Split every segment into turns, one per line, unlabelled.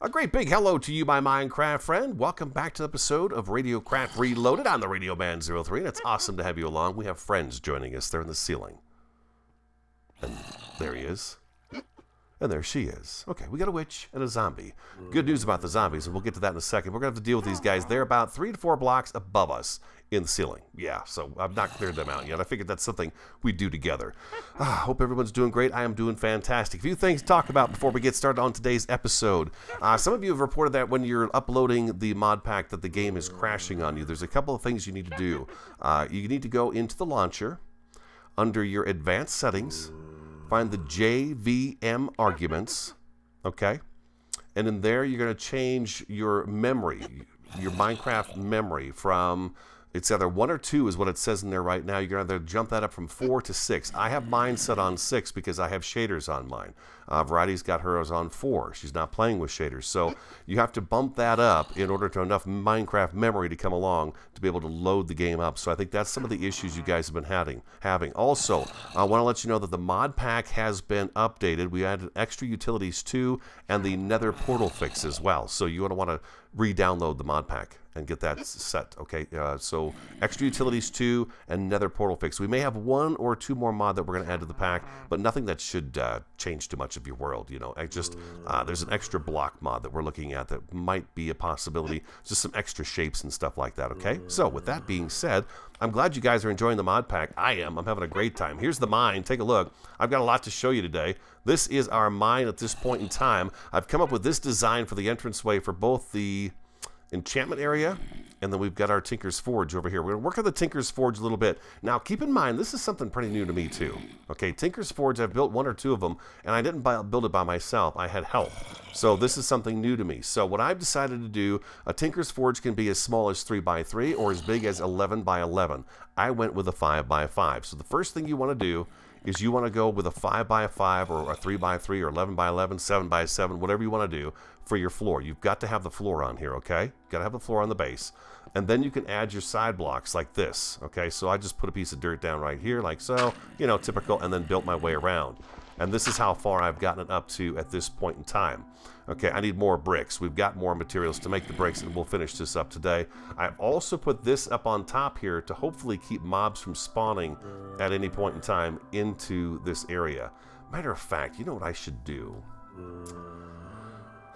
A great big hello to you, my Minecraft friend. Welcome back to the episode of RadioCraft Reloaded. I'm the Radio Man 03, and it's awesome to have you along. We have friends joining us. They're in the ceiling. And there he is. And there she is. Okay, we got a witch and a zombie. Good news about the zombies, and we'll get to that in a second. We're going to have to deal with these guys. They're about 3 to 4 blocks above us in the ceiling. Yeah, so I've not cleared them out yet. I figured that's something we do together. Hope everyone's doing great. I am doing fantastic. A few things to talk about before we get started on today's episode. Some of you have reported that when you're uploading the mod pack that the game is crashing on you. There's a couple of things you need to do. You need to go into the launcher, under your advanced settings, find the JVM arguments, okay? And in there, you're going to change your memory, your Minecraft memory from, it's either 1 or 2 is what it says in there right now. You're going to jump that up from 4 to 6. I have mine set on 6 because I have shaders on mine. Variety's got hers on 4. She's not playing with shaders. So you have to bump that up in order to enough Minecraft memory to come along to be able to load the game up. So I think that's some of the issues you guys have been having. Also, I want to let you know that the mod pack has been updated. We added extra utilities 2 and the nether portal fix as well. So you want to re-download the mod pack and get that set, okay? So extra utilities 2 and nether portal fix. We may have 1 or 2 more mod that we're going to add to the pack, but nothing that should change too much of your world, you know. There's an extra block mod that we're looking at that might be a possibility, just some extra shapes and stuff like that, okay? So with that being said, I'm glad you guys are enjoying the mod pack. I am. I'm having a great time. Here's the mine. Take a look. I've got a lot to show you today. This is our mine at this point in time. I've come up with this design for the entranceway for both the enchantment area, and then we've got our Tinker's Forge over here. We're going to work on the Tinker's Forge a little bit. Now, keep in mind, this is something pretty new to me, too. Okay, Tinker's Forge, I've built 1 or 2 of them, and I didn't build it by myself. I had help. So this is something new to me. So what I've decided to do, a Tinker's Forge can be as small as 3 by 3 or as big as 11 by 11. I went with a 5 by 5. So the first thing you want to do is you want to go with a 5 by 5 or a 3 by 3 or 11 by 11, 7 by 7, whatever you want to do for your floor. You've got to have the floor on here, okay? Got to have the floor on the base. And then you can add your side blocks like this, okay? So I just put a piece of dirt down right here like so, you know, typical, and then built my way around. And this is how far I've gotten it up to at this point in time. Okay, I need more bricks. We've got more materials to make the bricks, and we'll finish this up today. I've also put this up on top here to hopefully keep mobs from spawning at any point in time into this area. Matter of fact, you know what I should do?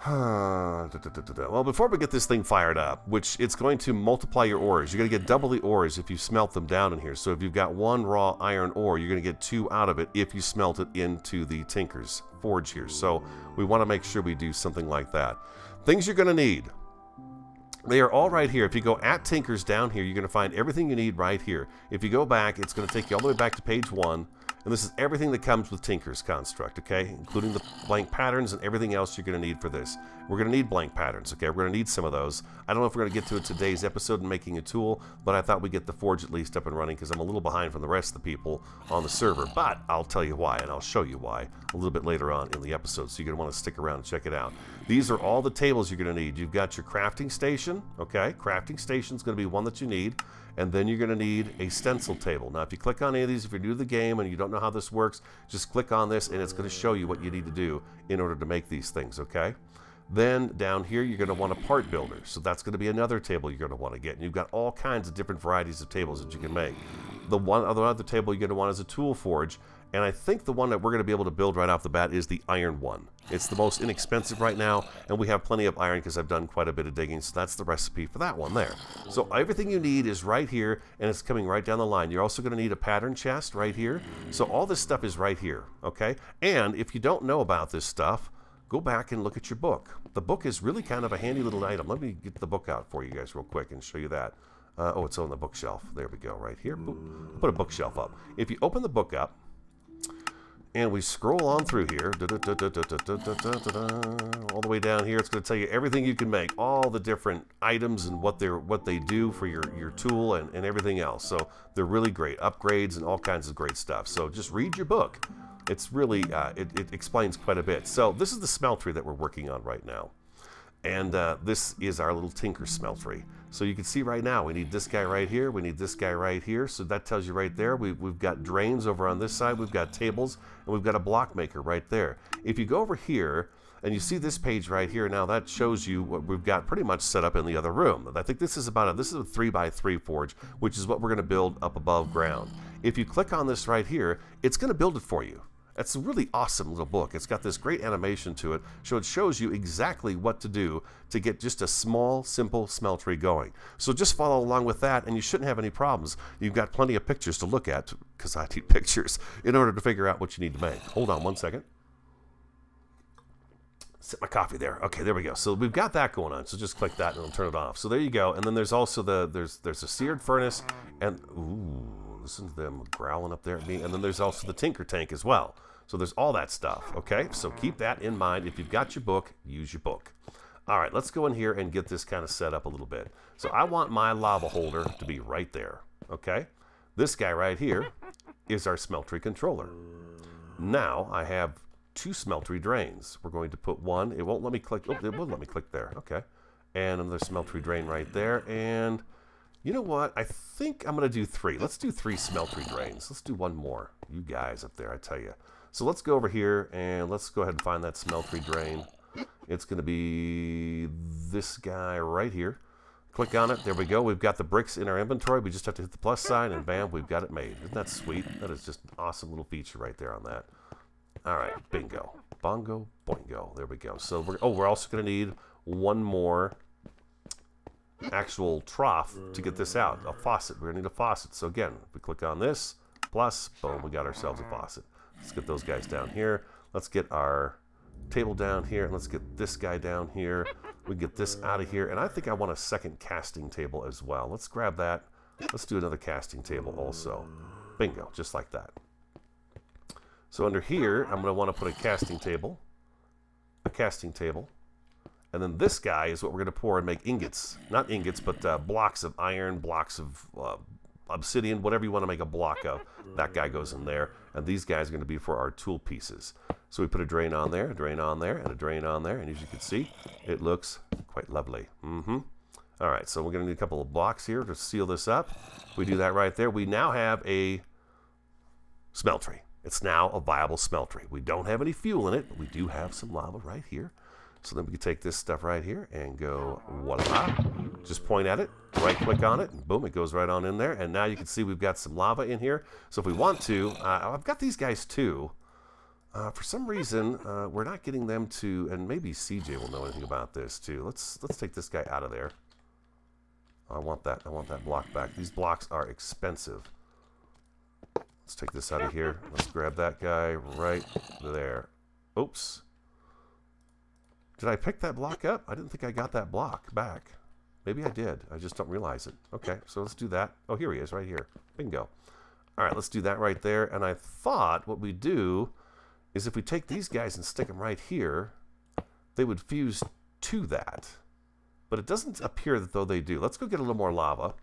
Well, before we get this thing fired up, which it's going to multiply your ores. You're going to get double the ores if you smelt them down in here. So if you've got 1 raw iron ore, you're going to get 2 out of it if you smelt it into the Tinker's Forge here. So we want to make sure we do something like that. Things you're going to need. They are all right here. If you go at Tinker's down here, you're going to find everything you need right here. If you go back, it's going to take you all the way back to page 1. And this is everything that comes with Tinker's construct, okay? Including the blank patterns and everything else you're going to need for this. We're going to need blank patterns, okay? We're going to need some of those. I don't know if we're going to get to it today's episode in making a tool, but I thought we'd get the forge at least up and running because I'm a little behind from the rest of the people on the server. But I'll tell you why, and I'll show you why a little bit later on in the episode, so you're going to want to stick around and check it out. These are all the tables you're going to need. You've got your crafting station, okay? Crafting station's going to be one that you need. And then you're going to need a stencil table. Now, if you click on any of these, if you're new to the game and you don't know how this works, just click on this and it's going to show you what you need to do in order to make these things, okay? Then down here, you're going to want a part builder. So that's going to be another table you're going to want to get. And you've got all kinds of different varieties of tables that you can make. The other table you're going to want is a tool forge. And I think the one that we're going to be able to build right off the bat is the iron one. It's the most inexpensive right now, and we have plenty of iron because I've done quite a bit of digging, so that's the recipe for that one there. So everything you need is right here, and it's coming right down the line. You're also going to need a pattern chest right here. So all this stuff is right here, okay? And if you don't know about this stuff, go back and look at your book. The book is really kind of a handy little item. Let me get the book out for you guys real quick and show you that. Oh, it's on the bookshelf. There we go, right here. Boop. Put a bookshelf up. If you open the book up, and we scroll on through here, all the way down here, it's going to tell you everything you can make, all the different items and what they do for your tool and everything else. So they're really great upgrades and all kinds of great stuff. So just read your book. It's really, it explains quite a bit. So this is the smeltery that we're working on right now. And this is our little Tinker smeltery. So you can see right now, we need this guy right here, we need this guy right here. So that tells you right there, we've got drains over on this side, we've got tables, and we've got a block maker right there. If you go over here, And you see this page right here. Now that shows you what we've got pretty much set up in the other room. I think this is a 3x3 forge, which is what we're going to build up above ground. If you click on this right here, it's going to build it for you. It's a really awesome little book. It's got this great animation to it, so it shows you exactly what to do to get just a small, simple smeltery going. So just follow along with that, and you shouldn't have any problems. You've got plenty of pictures to look at, because I need pictures, in order to figure out what you need to make. Hold on one second. Set my coffee there. Okay, there we go. So we've got that going on. So just click that and it'll turn it off. So there you go. And then there's also there's a seared furnace, and ooh, listen to them growling up there at me. And then there's also the tinker tank as well. So there's all that stuff. Okay, so keep that in mind. If you've got your book, use your book. All right, let's go in here and get this kind of set up a little bit. So I want my lava holder to be right there. Okay, this guy right here is our smeltery controller. Now I have 2 smeltery drains. We're going to put one. It won't let me click. Oh, it will let me click there. Okay. And another smeltery drain right there. And you know what? I think I'm going to do 3. Let's do 3 smeltery drains. Let's do one more. You guys up there, I tell you. So let's go over here and let's go ahead and find that smeltery drain. It's going to be this guy right here. Click on it. There we go. We've got the bricks in our inventory. We just have to hit the plus sign and bam, we've got it made. Isn't that sweet? That is just an awesome little feature right there on that. All right, bingo, bongo, boingo. There we go. So we're also going to need one more actual trough to get this out. A faucet. We're going to need a faucet. So again, if we click on this, plus, boom, we got ourselves a faucet. Let's get those guys down here. Let's get our table down here, and let's get this guy down here. We get this out of here, and I think I want a second casting table as well. Let's grab that. Let's do another casting table also. Bingo, just like that. So under here, I'm going to want to put a casting table, and then this guy is what we're going to pour and make ingots. Not ingots, but blocks of iron, blocks of obsidian, whatever you want to make a block of. That guy goes in there, and these guys are going to be for our tool pieces. So we put a drain on there, a drain on there, and a drain on there, and as you can see, it looks quite lovely. All right, so we're going to need a couple of blocks here to seal this up. We do that right there. We now have a smeltery. It's now a viable smeltery. We don't have any fuel in it, but we do have some lava right here. So then we can take this stuff right here and go, voila. Just point at it, right click on it, and boom, it goes right on in there. And now you can see we've got some lava in here. So if we want to, I've got these guys too. For some reason, we're not getting them to, and maybe CJ will know anything about this too. Let's take this guy out of there. I want that block back. These blocks are expensive. Let's take this out of here. Let's grab that guy right there. Oops. Did I pick that block up? I didn't think I got that block back. Maybe I did. I just don't realize it. Okay, so let's do that. Oh, here he is right here. Bingo. All right, let's do that right there. And I thought what we do is if we take these guys and stick them right here, they would fuse to that. But it doesn't appear that though they do. Let's go get a little more lava.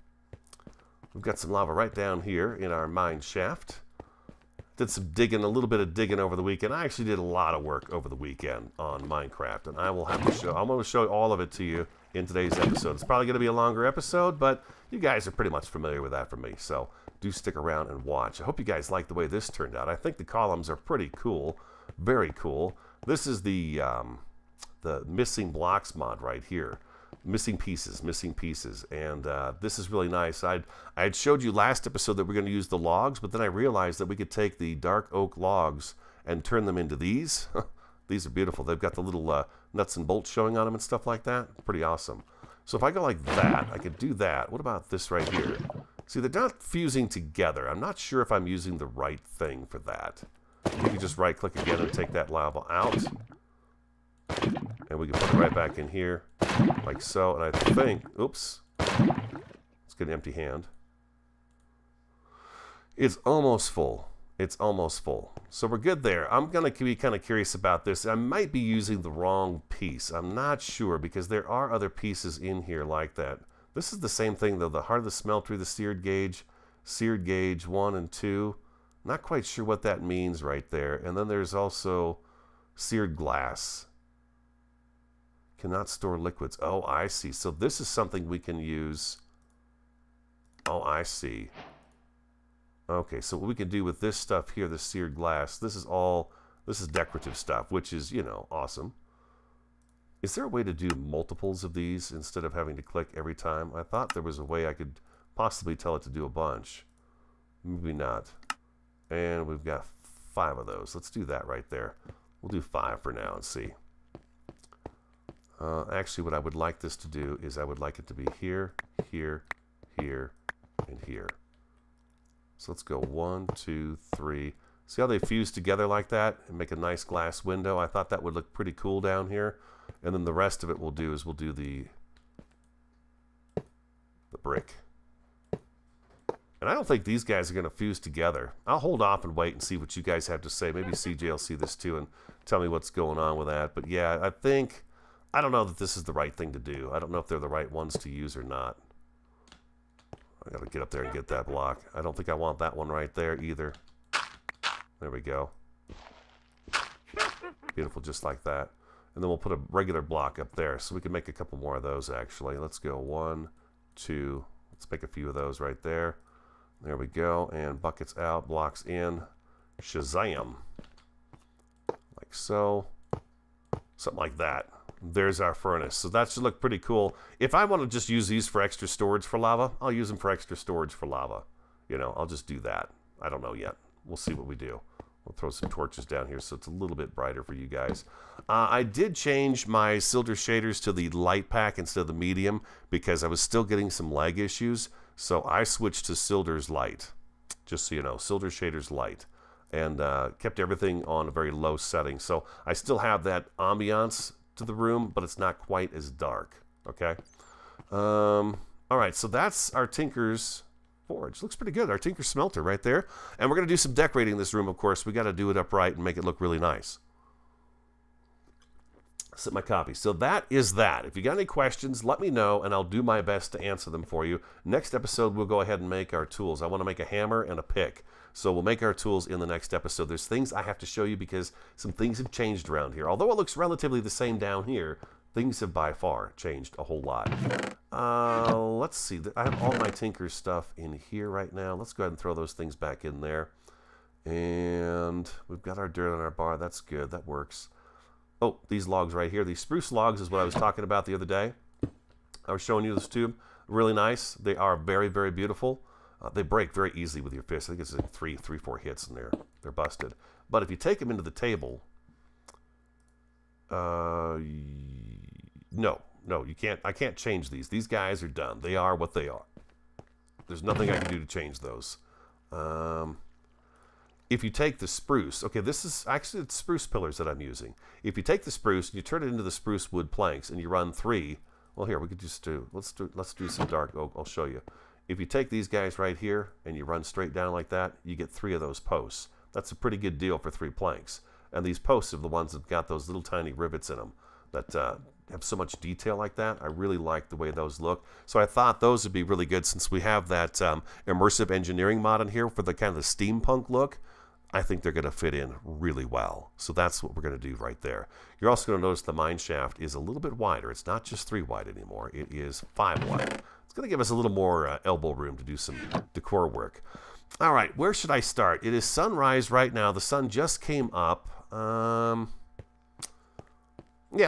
We've got some lava right down here in our mine shaft. Did some digging, a little bit of digging over the weekend. I actually did a lot of work over the weekend on Minecraft, and I will have to show. I'm going to show all of it to you in today's episode. It's probably going to be a longer episode, but you guys are pretty much familiar with that from me, so do stick around and watch. I hope you guys like the way this turned out. I think the columns are pretty cool, very cool. This is the missing blocks mod right here. Missing pieces, and this is really nice. I had showed you last episode that we're going to use the logs, but then I realized that we could take the dark oak logs and turn them into these. These are beautiful. They've got the little nuts and bolts showing on them and stuff like that. Pretty awesome. So if I go like that, I could do that. What about this right here? See, they're not fusing together. I'm not sure if I'm using the right thing for that. You can just right click again and take that lava out. And we can put it right back in here, like so. And I think, oops, let's get an empty hand. It's almost full. It's almost full. So we're good there. I'm going to be kind of curious about this. I might be using the wrong piece. I'm not sure because there are other pieces in here like that. This is the same thing though. The heart of the smeltery, the seared gauge 1 and 2. Not quite sure what that means right there. And then there's also seared glass. Cannot store liquids. Oh, I see. So this is something we can use. Oh, I see. Okay, so what we can do with this stuff here, the seared glass, this is decorative stuff, which is, you know, awesome. Is there a way to do multiples of these instead of having to click every time? I thought there was a way I could possibly tell it to do a bunch. Maybe not. And we've got 5 of those. Let's do that right there. We'll do 5 for now and see. Actually, what I would like this to do is I would like it to be here, here, here, and here. So let's go 1, 2, 3. See how they fuse together like that and make a nice glass window? I thought that would look pretty cool down here. And then the rest of it we'll do is we'll do the brick. And I don't think these guys are going to fuse together. I'll hold off and wait and see what you guys have to say. Maybe CJ will see this too and tell me what's going on with that. But yeah, I don't know that this is the right thing to do. I don't know if they're the right ones to use or not. I got to get up there and get that block. I don't think I want that one right there either. There we go. Beautiful, just like that. And then we'll put a regular block up there so we can make a couple more of those actually. Let's go 1, 2. Let's make a few of those right there. There we go. And buckets out, blocks in. Shazam. Like so. Something like that. There's our furnace. So that should look pretty cool. If I want to just use these for extra storage for lava, I'll use them for extra storage for lava. You know, I'll just do that. I don't know yet. We'll see what we do. We'll throw some torches down here so it's a little bit brighter for you guys. I did change my Silder shaders to the light pack instead of the medium because I was still getting some lag issues. So I switched to Silder's light. Just so you know, Silder shaders light. And kept everything on a very low setting. So I still have that ambiance to the room, but it's not quite as dark. Okay? All right, so that's our Tinker's forge. Looks pretty good. Our Tinker smelter right there. And we're going to do some decorating in this room, of course. We got to do it upright and make it look really nice. Set my copy. So that is that. If you got any questions, let me know, and I'll do my best to answer them for you. Next episode, we'll go ahead and make our tools. I want to make a hammer and a pick. So we'll make our tools in the next episode. There's things I have to show you because some things have changed around here. Although it looks relatively the same down here, things have by far changed a whole lot. Let's see. I have all my Tinker stuff in here right now. Let's go ahead and throw those things back in there. And we've got our dirt on our bar. That's good. That works. Oh, these logs right here. These spruce logs is what I was talking about the other day. I was showing you this tube. Really nice. They are very, very beautiful. They break very easily with your fist. I think it's like 3-4 hits and they're busted. But if you take them into the table, no, you can't. I can't change these. These guys are done. They are what they are. There's nothing I can do to change those. If you take the spruce, okay, this is actually it's spruce pillars that I'm using. If you take the spruce and you turn it into the spruce wood planks and you run 3, well, here we could just do. Let's do some dark oak. I'll show you. If you take these guys right here and you run straight down like that, you get 3 of those posts. That's a pretty good deal for 3 planks. And these posts are the ones that got those little tiny rivets in them that have so much detail like that. I really like the way those look. So I thought those would be really good since we have that immersive engineering mod in here for the kind of the steampunk look. I think they're going to fit in really well. So that's what we're going to do right there. You're also going to notice the mine shaft is a little bit wider. It's not just 3 wide anymore. It is 5 wide. It's going to give us a little more elbow room to do some decor work. All right, where should I start? It is sunrise right now. The sun just came up. Yeah,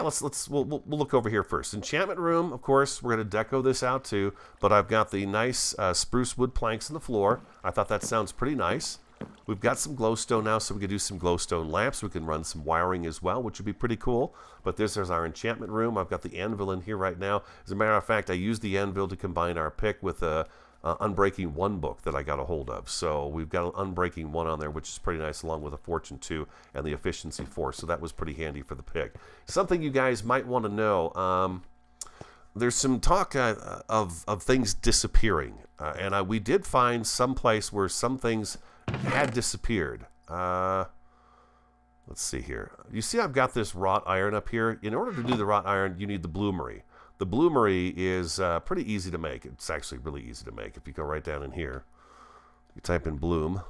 we'll look over here first. Enchantment room, of course, we're going to deco this out too. But I've got the nice spruce wood planks on the floor. I thought that sounds pretty nice. We've got some glowstone now, so we can do some glowstone lamps. We can run some wiring as well, which would be pretty cool. But there's our enchantment room. I've got the anvil in here right now. As a matter of fact, I used the anvil to combine our pick with a Unbreaking 1 book that I got a hold of. So we've got an Unbreaking 1 on there, which is pretty nice, along with a Fortune 2 and the Efficiency 4. So that was pretty handy for the pick. Something you guys might want to know. There's some talk of things disappearing. And we did find some place where some things had disappeared. Let's see here. You see I've got this wrought iron up here. In order to do the wrought iron, you need the bloomery. The bloomery is pretty easy to make. It's actually really easy to make. If you go right down in here, you type in bloom.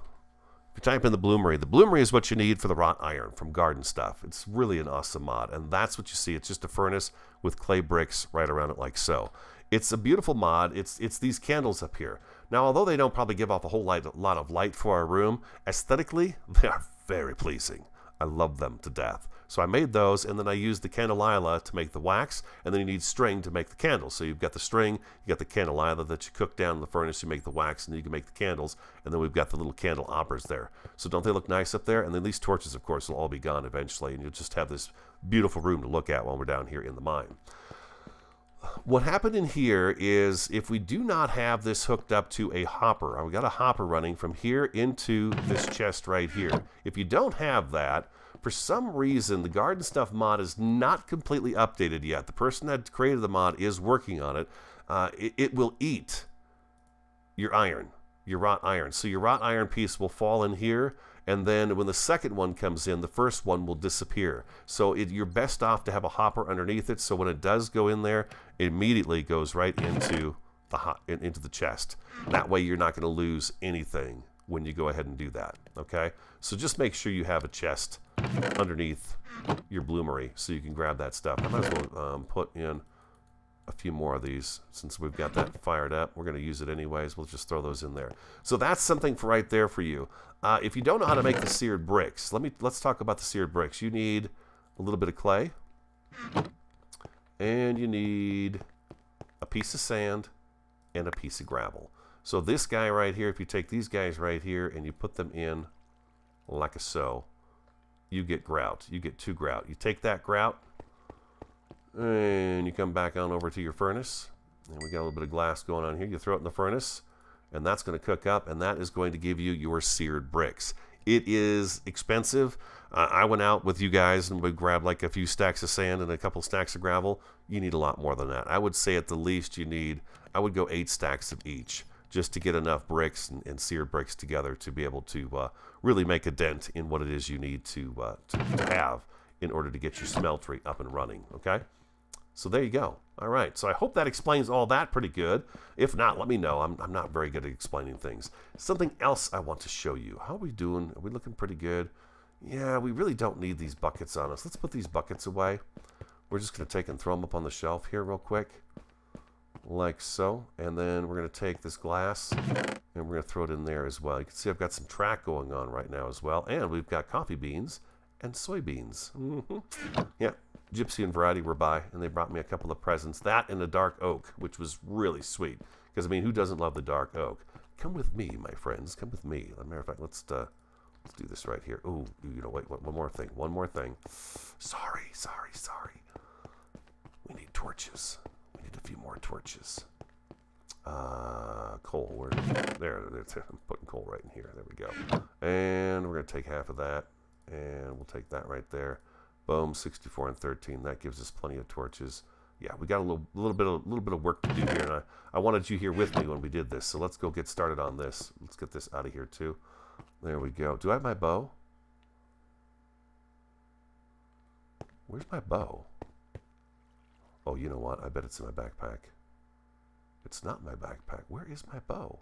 If you type in the bloomery is what you need for the wrought iron from Garden Stuff. It's really an awesome mod, and that's what you see. It's just a furnace with clay bricks right around it like so. It's a beautiful mod. It's these candles up here. Now, although they don't probably give off a whole lot of light for our room, aesthetically, they are very pleasing. I love them to death. So I made those, and then I used the candelilla to make the wax, and then you need string to make the candles. So you've got the string, you got the candelilla that you cook down in the furnace, you make the wax, and then you can make the candles, and then we've got the little candelabras there. So don't they look nice up there? And then these torches, of course, will all be gone eventually, and you'll just have this beautiful room to look at while we're down here in the mine. What happened in here is if we do not have this hooked up to a hopper, we got a hopper running from here into this chest right here. If you don't have that, for some reason, the Garden Stuff mod is not completely updated yet. The person that created the mod is working on it. It will eat your iron, your wrought iron. So your wrought iron piece will fall in here, and then when the second one comes in, the first one will disappear. So you're best off to have a hopper underneath it, so when it does go in there, it immediately goes right into the chest. That way you're not going to lose anything when you go ahead and do that, okay? So just make sure you have a chest underneath your bloomery so you can grab that stuff. I might as well put in a few more of these since we've got that fired up. We're going to use it anyways. We'll just throw those in there. So that's something for right there for you. If you don't know how to make the seared bricks, let's talk about the seared bricks. You need a little bit of clay, and you need a piece of sand and a piece of gravel. So this guy right here, if you take these guys right here and you put them in like a so, you get grout. You get 2 grout. You take that grout and you come back on over to your furnace, and we got a little bit of glass going on here. You throw it in the furnace, and that's going to cook up, and that is going to give you your seared bricks. It is expensive. I went out with you guys and we grabbed like a few stacks of sand and a couple stacks of gravel. You need a lot more than that. I would say at the least you need, I would go 8 stacks of each just to get enough bricks and seared bricks together to be able to really make a dent in what it is you need to have in order to get your smeltery up and running, okay? So there you go. All right, so I hope that explains all that pretty good. If not, let me know. I'm not very good at explaining things. Something else I want to show you. How are we doing? Are we looking pretty good? Yeah, we really don't need these buckets on us. Let's put these buckets away. We're just going to take and throw them up on the shelf here real quick, like so. And then we're going to take this glass and we're going to throw it in there as well. You can see I've got some track going on right now as well. And we've got coffee beans and soybeans. Yeah. Gypsy and Variety were by, and they brought me a couple of presents. That and a dark oak, which was really sweet. Because, I mean, who doesn't love the dark oak? Come with me, my friends. Come with me. As a matter of fact, let's do this right here. Oh, you know, wait, one more thing. One more thing. Sorry. We need torches. We need a few more torches. Coal. Where? There. I'm putting coal right in here. There we go. And we're going to take half of that, and we'll take that right there. Boom, 64 and 13. That gives us plenty of torches. Yeah, we got a little bit of work to do here, and I wanted you here with me when we did this. So let's go get started on this. Let's get this out of here too. There we go. Do I have my bow? Where's my bow? Oh, you know what? I bet it's in my backpack. It's not in my backpack. Where is my bow?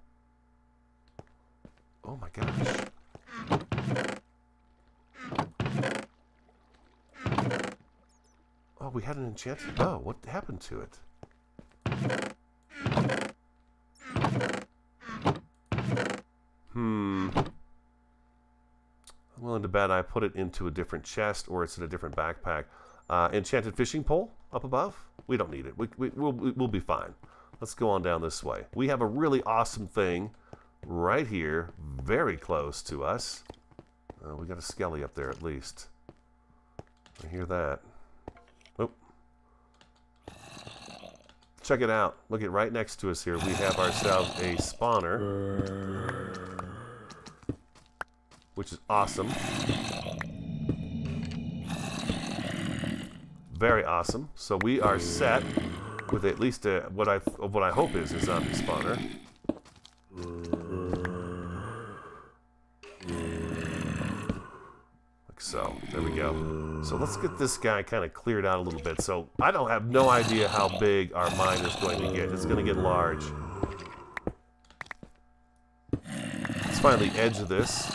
Oh my gosh. Oh, we had an enchanted bow. What happened to it? I'm willing to bet I put it into a different chest or it's in a different backpack. Enchanted fishing pole up above? We don't need it. We'll be fine. Let's go on down this way. We have a really awesome thing right here, very close to us. We got a skelly up there at least. I hear that. Oh. Check it out. Look at right next to us here. We have ourselves a spawner, which is awesome. Very awesome. So we are set with at least what I hope is a zombie spawner. Like so. There we go. So let's get this guy kind of cleared out a little bit. So I don't have no idea how big our mine is going to get. It's going to get large. Let's find the edge of this.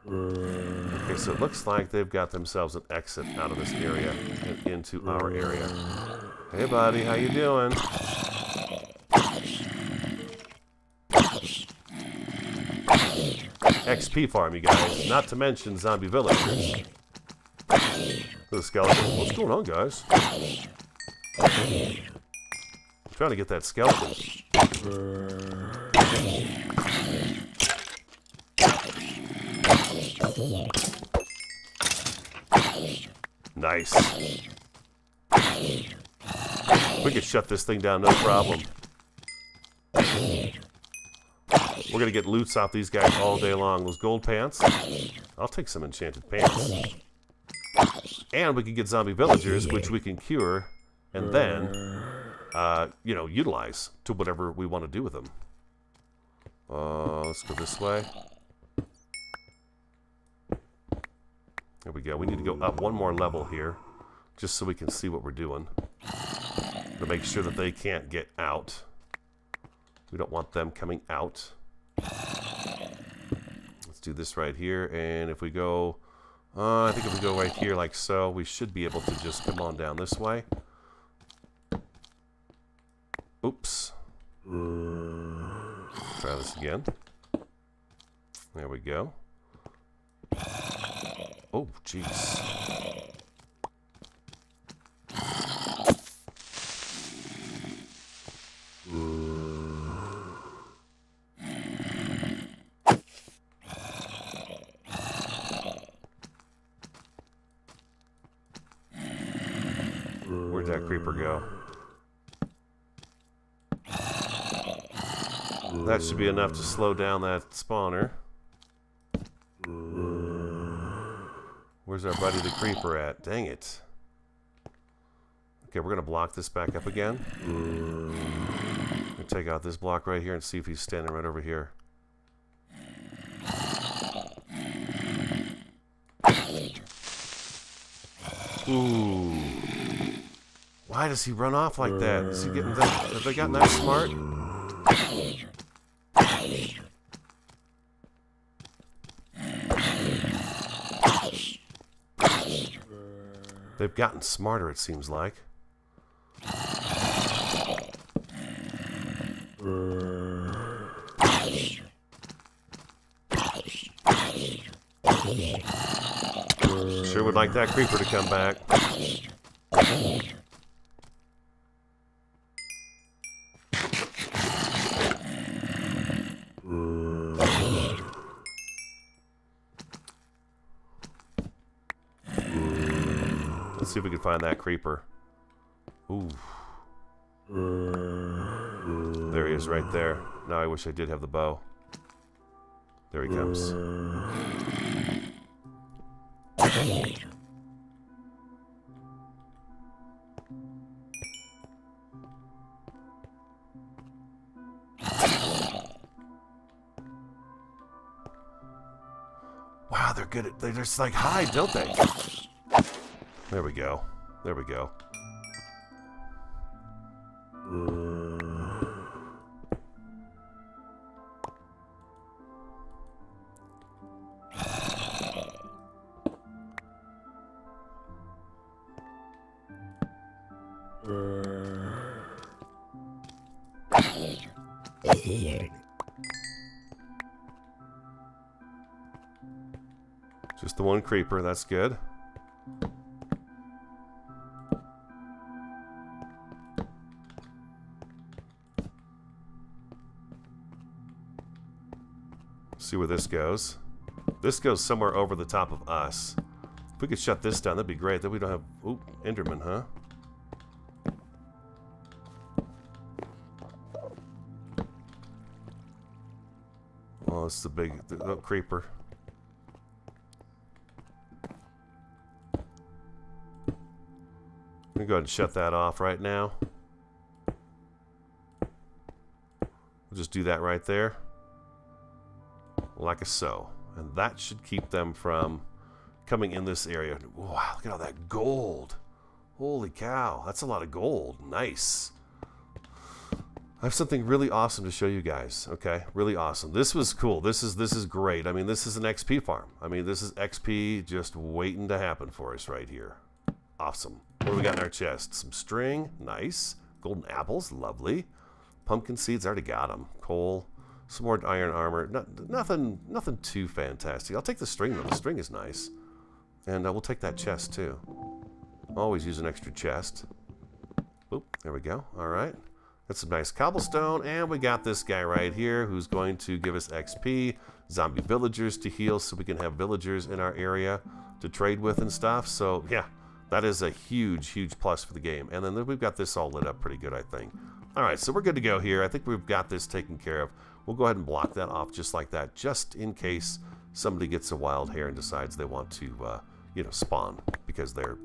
Okay, so it looks like they've got themselves an exit out of this area and into our area. Hey buddy, how you doing? XP farm, you guys. Not to mention zombie villagers. The skeleton. What's going on, guys? I'm trying to get that skeleton. Nice. We could shut this thing down, no problem. We're gonna get loots off these guys all day long. Those gold pants. I'll take some enchanted pants. And we can get zombie villagers, which we can cure, and then, you know, utilize to whatever we want to do with them. Let's go this way. There we go. We need to go up one more level here, just so we can see what we're doing. To make sure that they can't get out. We don't want them coming out. Let's do this right here, and if we go... I think if we go right here like so, we should be able to just come on down this way. Oops. Try this again. There we go. Oh, jeez. Where'd that creeper go? That should be enough to slow down that spawner. Where's our buddy the creeper at? Dang it. Okay, we're going to block this back up again. We'll take out this block right here and see if he's standing right over here. Ooh. Why does he run off like that? Is he getting that? Have they gotten that smart? They've gotten smarter, it seems like. Sure would like that creeper to come back. Let's see if we can find that creeper. Ooh. There he is right there. Now I wish I did have the bow. There he comes. Wow, they're good at... They just like hide, don't they? There we go. There we go. Just the one creeper, that's good. See where this goes. This goes somewhere over the top of us. If we could shut this down, that'd be great. Then we don't have... Ooh, Enderman, huh? Oh, it's the big creeper. I'm gonna go ahead and shut that off right now. We'll just do that right there. Like so. And that should keep them from coming in this area. Wow, look at all that gold. Holy cow, that's a lot of gold. Nice. I have something really awesome to show you guys. Okay, really awesome. This was cool. This is great. I mean, this is an XP farm. I mean, this is XP just waiting to happen for us right here. Awesome. What do we got in our chest? Some string. Nice. Golden apples. Lovely. Pumpkin seeds. I already got them. Coal. Some more iron armor. Nothing too fantastic. I'll take the string, though. The string is nice. And we'll take that chest, too. Always use an extra chest. Oop, there we go. All right. That's some nice cobblestone. And we got this guy right here who's going to give us XP. Zombie villagers to heal so we can have villagers in our area to trade with and stuff. So, yeah, that is a huge, huge plus for the game. And then we've got this all lit up pretty good, I think. All right, so we're good to go here. I think we've got this taken care of. We'll go ahead and block that off just like that, just in case somebody gets a wild hair and decides they want to, spawn because they're,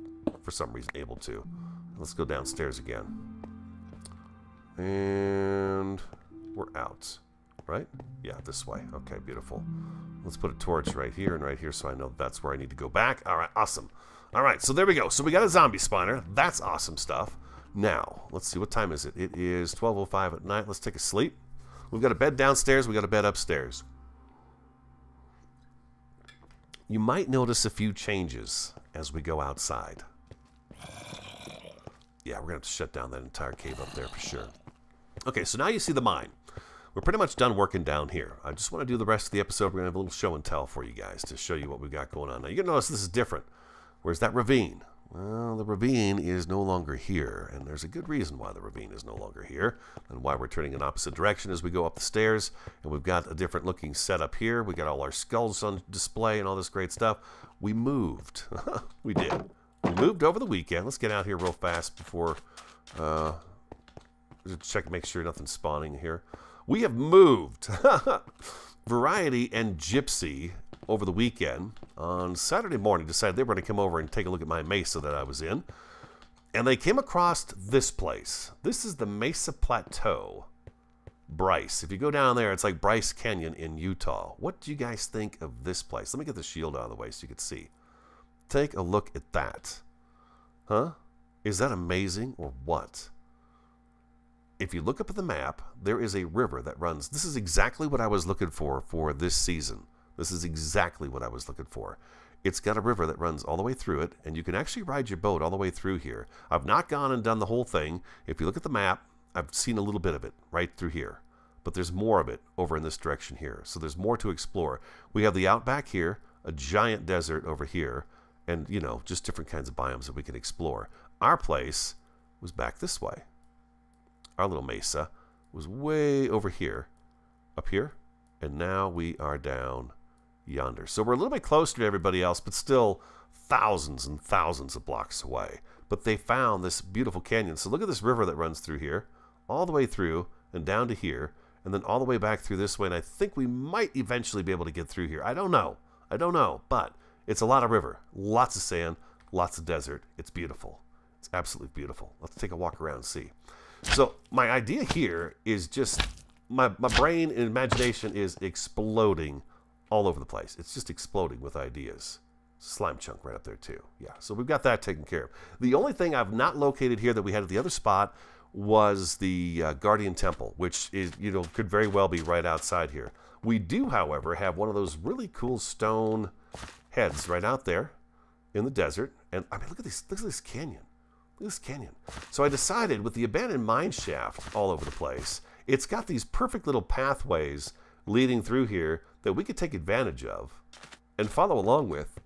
for some reason, able to. Let's go downstairs again. And we're out, right? Yeah, this way. Okay, beautiful. Let's put a torch right here and right here so I know that's where I need to go back. All right, awesome. All right, so there we go. So we got a zombie spawner. That's awesome stuff. Now, let's see. What time is it? It is 12:05 at night. Let's take a sleep. We've got a bed downstairs. We got a bed upstairs. You might notice a few changes as we go outside. Yeah, we're going to have to shut down that entire cave up there for sure. Okay, so now you see the mine. We're pretty much done working down here. I just want to do the rest of the episode. We're going to have a little show and tell for you guys to show you what we've got going on. Now, you're going to notice this is different. Where's that ravine? Well, the ravine is no longer here, and there's a good reason why the ravine is no longer here and why we're turning in opposite direction as we go up the stairs. And we've got a different looking setup here. We got all our skulls on display and all this great stuff. We moved. We did. We moved over the weekend. Let's get out here real fast before check, make sure nothing's spawning here. We have moved Variety and Gypsy over the weekend. On Saturday morning, decided they were going to come over and take a look at my mesa that I was in. And they came across this place. This is the Mesa Plateau. Bryce. If you go down there, it's like Bryce Canyon in Utah. What do you guys think of this place? Let me get the shield out of the way so you can see. Take a look at that. Huh? Is that amazing or what? If you look up at the map, there is a river that runs. This is exactly what I was looking for this season. This is exactly what I was looking for. It's got a river that runs all the way through it, and you can actually ride your boat all the way through here. I've not gone and done the whole thing. If you look at the map, I've seen a little bit of it right through here. But there's more of it over in this direction here. So there's more to explore. We have the outback here, a giant desert over here, and, just different kinds of biomes that we can explore. Our place was back this way. Our little mesa was way over here, up here, and now we are down yonder. So we're a little bit closer to everybody else, but still thousands and thousands of blocks away. But they found this beautiful canyon. So look at this river that runs through here, all the way through and down to here, and then all the way back through this way. And I think we might eventually be able to get through here. I don't know, but it's a lot of river, lots of sand, lots of desert. It's beautiful. It's absolutely beautiful. Let's take a walk around and see. So my idea here is just, my brain and imagination is exploding all over the place. It's just exploding with ideas. Slime chunk right up there too. Yeah, so we've got that taken care of. The only thing I've not located here that we had at the other spot was the Guardian Temple, which is, could very well be right outside here. We do, however, have one of those really cool stone heads right out there in the desert. And I mean, look at this canyon. Look at this canyon. So I decided with the abandoned mine shaft all over the place, it's got these perfect little pathways leading through here that we could take advantage of and follow along with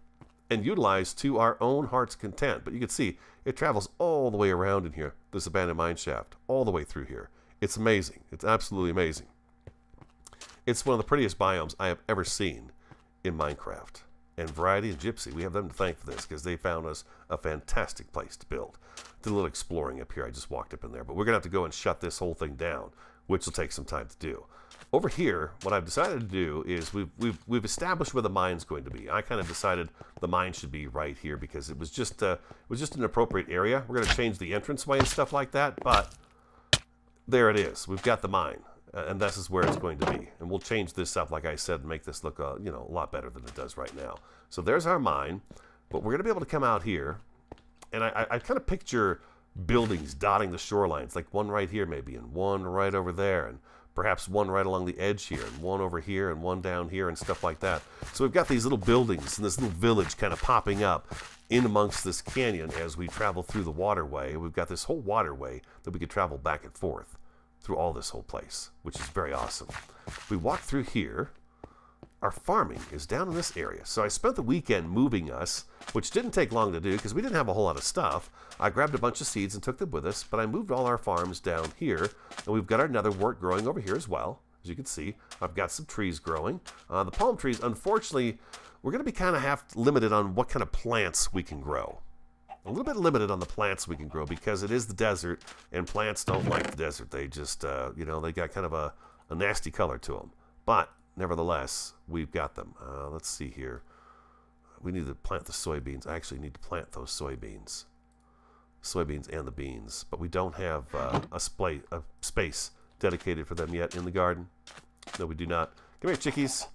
and utilize to our own heart's content. But you can see it travels all the way around in here, this abandoned mine shaft, all the way through here. It's amazing. It's absolutely amazing. It's one of the prettiest biomes I have ever seen in Minecraft. And Variety and Gypsy, we have them to thank for this because they found us a fantastic place to build. Did a little exploring up here. I just walked up in there. But we're going to have to go and shut this whole thing down, which will take some time to do. Over here, what I've decided to do is we've established where the mine's going to be. I kind of decided the mine should be right here because it was just an appropriate area. We're going to change the entranceway and stuff like that, but there it is. We've got the mine, and this is where it's going to be. And we'll change this up, like I said, and make this look a lot better than it does right now. So there's our mine, but we're going to be able to come out here, and I kind of picture buildings dotting the shorelines, like one right here maybe, and one right over there, and perhaps one right along the edge here, and one over here, and one down here, and stuff like that. So we've got these little buildings and this little village kind of popping up in amongst this canyon as we travel through the waterway. We've got this whole waterway that we could travel back and forth. through all this whole place, which is very awesome. We walk through here. Our farming is down in this area. So I spent the weekend moving us, which didn't take long to do because we didn't have a whole lot of stuff. I grabbed a bunch of seeds and took them with us, but I moved all our farms down here, and we've got our netherwort growing over here as well. As you can see, I've got some trees growing. The palm trees, unfortunately, we're going to be kind of half limited on what kind of plants we can grow. A little bit limited on the plants we can grow because it is the desert, and plants don't like the desert. They just, they got kind of a nasty color to them. But nevertheless, we've got them. Let's see here. We need to plant the soybeans. I actually need to plant those soybeans. Soybeans and the beans. But we don't have a space dedicated for them yet in the garden. No, we do not. Come here, chickies.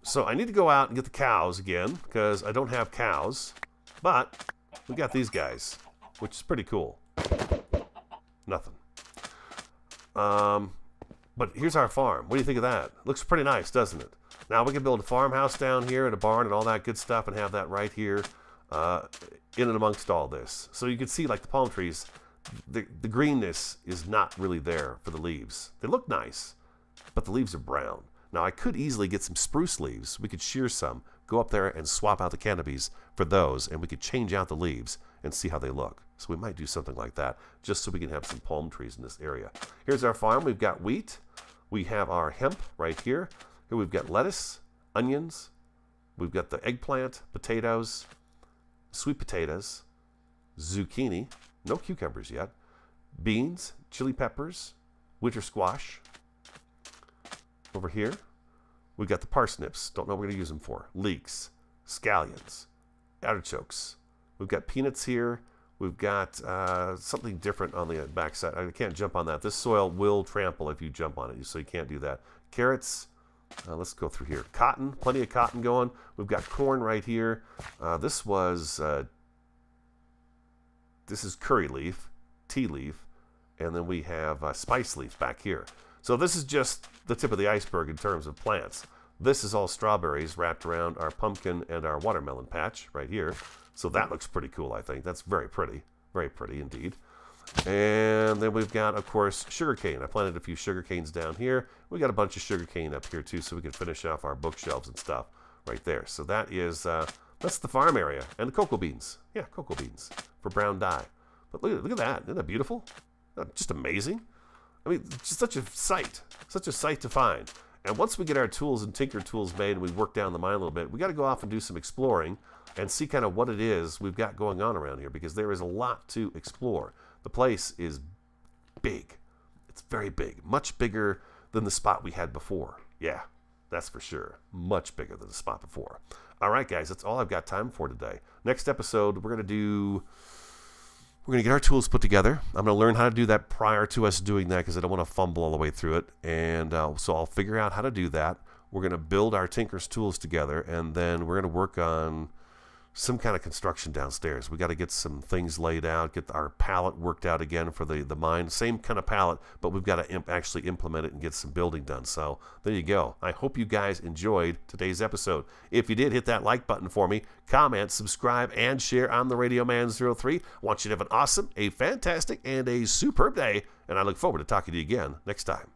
So I need to go out and get the cows again because I don't have cows. But we got these guys, which is pretty cool. Nothing. But here's our farm. What do you think of that? Looks pretty nice, doesn't it? Now we can build a farmhouse down here and a barn and all that good stuff and have that right here in and amongst all this. So you can see, like the palm trees, the greenness is not really there for the leaves. They look nice, but the leaves are brown. Now I could easily get some spruce leaves. We could shear some, go up there and swap out the canopies for those, and we could change out the leaves and see how they look. So we might do something like that just so we can have some palm trees in this area. Here's our farm. We've got wheat. We have our hemp right here. Here we've got lettuce, onions. We've got the eggplant, potatoes, sweet potatoes, zucchini, no cucumbers yet, beans, chili peppers, winter squash. Over here, we've got the parsnips. Don't know what we're going to use them for. Leeks, scallions, artichokes. We've got peanuts here. We've got something different on the backside. I can't jump on that. This soil will trample if you jump on it, so you can't do that. Carrots. Let's go through here. Cotton. Plenty of cotton going. We've got corn right here. This is curry leaf, tea leaf, and then we have spice leaf back here. So this is just the tip of the iceberg in terms of plants. This is all strawberries wrapped around our pumpkin and our watermelon patch right here. So that looks pretty cool, I think. That's very pretty indeed. And then we've got, of course, sugarcane. I planted a few sugarcanes down here. We got a bunch of sugarcane up here too, so we can finish off our bookshelves and stuff right there. So that is, that's the farm area. And the cocoa beans. Yeah, cocoa beans for brown dye. But look at that. Isn't that beautiful? Just amazing. I mean, just such a sight to find. And once we get our tools and tinker tools made and we work down the mine a little bit, we got to go off and do some exploring and see kind of what it is we've got going on around here, because there is a lot to explore. The place is big. It's very big. Much bigger than the spot we had before. Yeah, that's for sure. Much bigger than the spot before. All right, guys, that's all I've got time for today. Next episode, we're going to get our tools put together. I'm going to learn how to do that prior to us doing that because I don't want to fumble all the way through it. And so I'll figure out how to do that. We're going to build our tinker's tools together, and then we're going to work on some kind of construction downstairs. We got to get some things laid out, get our pallet worked out again for the mine. Same kind of pallet, but we've got to actually implement it and get some building done. So there you go. I hope you guys enjoyed today's episode. If you did, hit that like button for me, comment, subscribe, and share on the Radio Man 03. I want you to have an awesome, a fantastic, and a superb day, and I look forward to talking to you again next time.